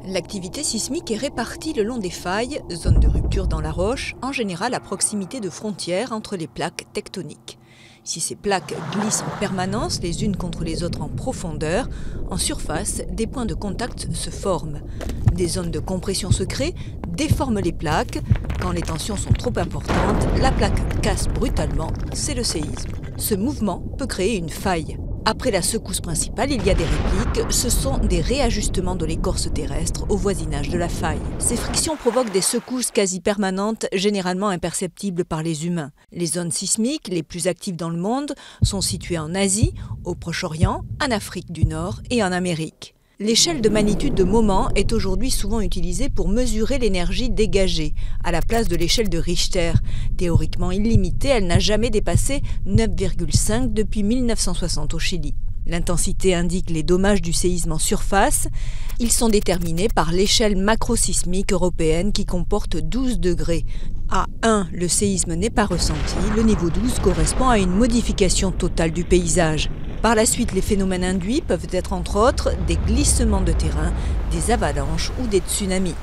L'activité sismique est répartie le long des failles, zones de rupture dans la roche, en général à proximité de frontières entre les plaques tectoniques. Si ces plaques glissent en permanence les unes contre les autres en profondeur, en surface, des points de contact se forment. Des zones de compression se créent, déforment les plaques. Quand les tensions sont trop importantes, la plaque casse brutalement, c'est le séisme. Ce mouvement peut créer une faille. Après la secousse principale, il y a des répliques, ce sont des réajustements de l'écorce terrestre au voisinage de la faille. Ces frictions provoquent des secousses quasi permanentes, généralement imperceptibles par les humains. Les zones sismiques les plus actives dans le monde sont situées en Asie, au Proche-Orient, en Afrique du Nord et en Amérique. L'échelle de magnitude de moment est aujourd'hui souvent utilisée pour mesurer l'énergie dégagée, à la place de l'échelle de Richter. Théoriquement illimitée, elle n'a jamais dépassé 9,5 depuis 1960 au Chili. L'intensité indique les dommages du séisme en surface. Ils sont déterminés par l'échelle macrosismique européenne qui comporte 12 degrés. À 1, le séisme n'est pas ressenti. Le niveau 12 correspond à une modification totale du paysage. Par la suite, les phénomènes induits peuvent être entre autres des glissements de terrain, des avalanches ou des tsunamis.